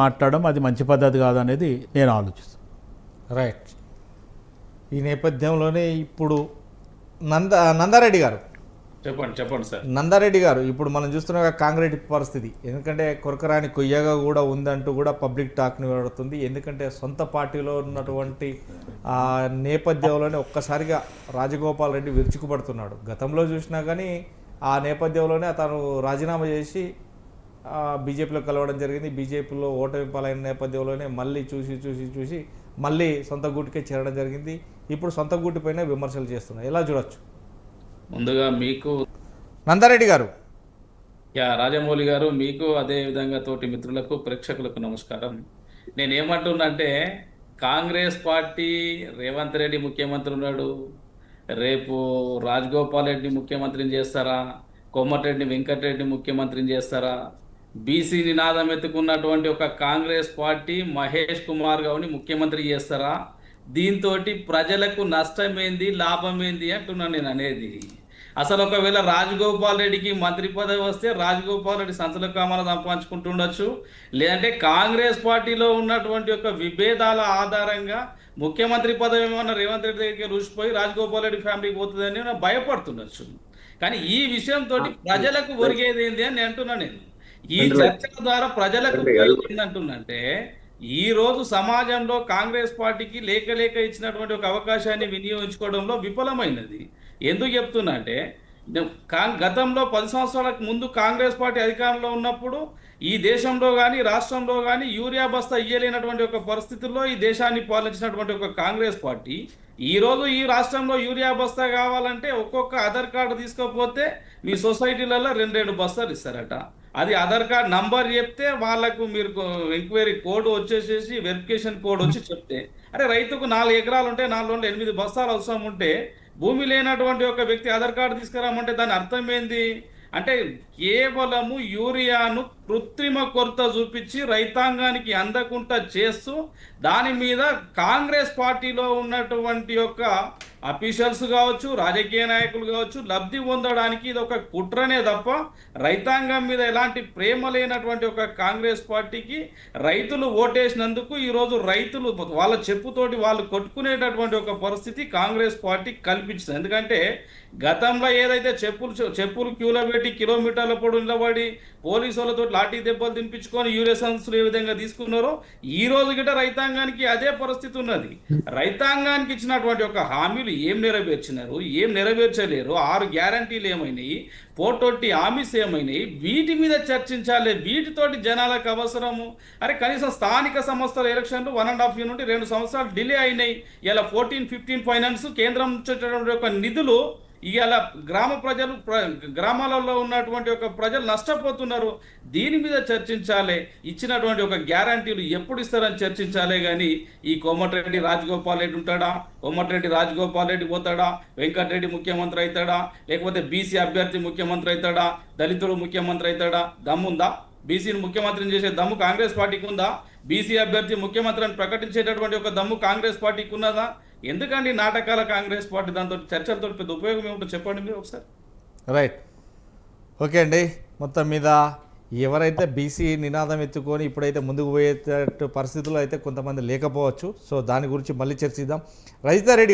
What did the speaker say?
మాట్లాడడం అది మంచి పద్ధతి కాదు అనేది నేను ఆలోచిస్తాను. రైట్. ఈ నేపథ్యంలోనే ఇప్పుడు నందారెడ్డి గారు చెప్పండి సార్. నందారెడ్డి గారు ఇప్పుడు మనం చూస్తున్న కాంగ్రెస్ పరిస్థితి, ఎందుకంటే కొరకరాని కొయ్యగా కూడా ఉందంటూ కూడా పబ్లిక్ టాక్ని పడుతుంది. ఎందుకంటే సొంత పార్టీలో ఉన్నటువంటి ఆ నేపథ్యంలోనే ఒక్కసారిగా రాజగోపాల్ రెడ్డి విరుచుకుపడుతున్నాడు. గతంలో చూసినా కానీ ఆ నేపథ్యంలోనే అతను రాజీనామా చేసి బీజేపీలో కలవడం జరిగింది. బీజేపీలో ఓటమి పాలైన నేపథ్యంలోనే మళ్ళీ చూసి మళ్ళీ సొంత గూటికే చేరడం జరిగింది. ఇప్పుడు సొంత గూటిపైన విమర్శలు చేస్తున్నాయి. ఎలా చూడొచ్చు? ముందుగా మీకు నందారెడ్డి గారు. రాజమౌళి గారు, మీకు అదే విధంగా తోటి మిత్రులకు ప్రేక్షకులకు నమస్కారం. నేనేమంటున్నంటే కాంగ్రెస్ పార్టీ రేవంత్ రెడ్డి ముఖ్యమంత్రి ఉన్నాడు, రేపు రాజగోపాల్ రెడ్డి ముఖ్యమంత్రిని చేస్తారా, కోమటిరెడ్డి వెంకటరెడ్డి ముఖ్యమంత్రిని చేస్తారా, బీసీ నినాదం ఎత్తుకున్నటువంటి ఒక కాంగ్రెస్ పార్టీ మహేష్ కుమార్ గౌడ్ని ముఖ్యమంత్రి చేస్తారా? దీంతో ప్రజలకు నష్టమేంది లాభమేంది అంటున్నాను నేను అనేది. అసలు ఒకవేళ రాజగోపాల్ రెడ్డికి మంత్రి పదవి వస్తే రాజగోపాల్ రెడ్డి సంచల కామాలు సంపాదించుకుంటుండొచ్చు, లేదంటే కాంగ్రెస్ పార్టీలో ఉన్నటువంటి ఒక విభేదాల ఆధారంగా ముఖ్యమంత్రి పదవి ఏమన్నా రేవంత్ రెడ్డి దగ్గరికి రుచిపోయి రాజగోపాల్ రెడ్డి ఫ్యామిలీకి పోతుందని భయపడుతుండొచ్చు. కానీ ఈ విషయంతో ప్రజలకు ఒరిగేది ఏంది అని అంటున్నా నేను. ఈ చర్చల ద్వారా ప్రజలకు ఏంటంటున్నంటే ఈ రోజు సమాజంలో కాంగ్రెస్ పార్టీకి లేక ఇచ్చినటువంటి ఒక అవకాశాన్ని వినియోగించుకోవడంలో విఫలమైనది. ఎందుకు చెప్తున్నా అంటే గతంలో 10 సంవత్సరాలకు ముందు కాంగ్రెస్ పార్టీ అధికారంలో ఉన్నప్పుడు ఈ దేశంలో కానీ రాష్ట్రంలో కానీ యూరియా బస్తా ఇయ్యలేనటువంటి ఒక పరిస్థితుల్లో ఈ దేశాన్ని పాలించినటువంటి ఒక కాంగ్రెస్ పార్టీ ఈరోజు ఈ రాష్ట్రంలో యూరియా బస్తా కావాలంటే ఒక్కొక్క ఆధార్ కార్డు తీసుకోకపోతే మీ సొసైటీలలో 2 బస్తాలు ఇస్తారట. అది ఆధార్ కార్డ్ నంబర్ చెప్తే వాళ్ళకు మీరు ఎంక్వైరీ కోడ్ వచ్చేసేసి వెరిఫికేషన్ కోడ్ వచ్చి చెప్తే, అరే రైతుకు 4 ఎకరాలు ఉంటే 4 8 బస్తాలు అవసరం ఉంటే భూమి లేనటువంటి ఒక వ్యక్తి ఆధార్ కార్డు తీసుకురామంటే దాని అర్థం ఏంది అంటే కేవలము యూరియాను కృత్రిమ కొరత చూపించి రైతాంగానికి అందకుండా చేస్తూ దాని మీద కాంగ్రెస్ పార్టీలో ఉన్నటువంటి యొక్క అఫీషియల్స్ కావచ్చు, రాజకీయ నాయకులు కావచ్చు లబ్ధి పొందడానికి ఇది ఒక కుట్రనే తప్ప రైతాంగం మీద ఎలాంటి ప్రేమ లేనటువంటి ఒక కాంగ్రెస్ పార్టీకి తులు ఓటేసినందుకు ఈరోజు రైతులు వాళ్ళ చెప్పుతోటి వాళ్ళు కొట్టుకునేటటువంటి ఒక పరిస్థితి కాంగ్రెస్ పార్టీ కల్పించింది. ఎందుకంటే గతంలో ఏదైతే చెప్పులు క్యూలో పెట్టి కిలోమీటర్ల పొడవు నిలబడి పోలీసులతో లాఠీ దెబ్బలు తినిపించుకొని యూరియా సంస్థలు ఏ విధంగా తీసుకున్నారో ఈ రోజు గిట్ట రైతాంగానికి అదే పరిస్థితి ఉన్నది. రైతాంగానికి ఇచ్చినటువంటి ఒక హామీలు ఏం నెరవేర్చినారు, ఏం నెరవేర్చలేరు, 6 గ్యారంటీలు ఏమైనాయి, 420 హామీస్ ఏమైనాయి, వీటి మీద చర్చించాలి. వీటితోటి జనాలకు అవసరము. అరే కనీసం స్థానిక సంస్థల ఎలక్షన్లు 1.5 year నుండి 2 సంవత్సరాలు డిలే అయినాయి. ఇలా 14-15 ఫైనాన్స్ కేంద్రం నుంచి ఒక నిధులు ఇవాళ గ్రామాలలో ఉన్నటువంటి ఒక ప్రజలు నష్టపోతున్నారు. దీని మీద చర్చించాలి. ఇచ్చినటువంటి ఒక గ్యారంటీలు ఎప్పుడు ఇస్తారని చర్చించాలే కానీ ఈ కోమటిరెడ్డి రాజగోపాల్ రెడ్డి ఉంటాడా, కోమటిరెడ్డి రాజగోపాల్ రెడ్డి పోతాడా, వెంకటరెడ్డి ముఖ్యమంత్రి అవుతాడా, లేకపోతే బీసీ అభ్యర్థి ముఖ్యమంత్రి అవుతాడా, దళితుడు ముఖ్యమంత్రి అవుతాడా? దమ్ముందా? బీసీని ముఖ్యమంత్రిని చేసే దమ్ము కాంగ్రెస్ పార్టీకి ఉందా? బీసీ అభ్యర్థి ముఖ్యమంత్రి అని ప్రకటించేటటువంటి ఒక దమ్ము కాంగ్రెస్ పార్టీకి ఉన్నదా? ఎందుకండి నాటకాల కాంగ్రెస్ పార్టీ దాంతో చర్చలతో పెద్ద ఉపయోగం ఏమిటో చెప్పండి మీరు ఒకసారి. రైట్. ఓకే అండి. మొత్తం మీద ఎవరైతే బీసీ నినాదం ఎత్తుకొని ఇప్పుడైతే ముందుకు పోయేటట్టు పరిస్థితుల్లో అయితే కొంతమంది లేకపోవచ్చు. సో దాని గురించి మళ్ళీ చర్చిద్దాం. రజితారెడ్డి గారు.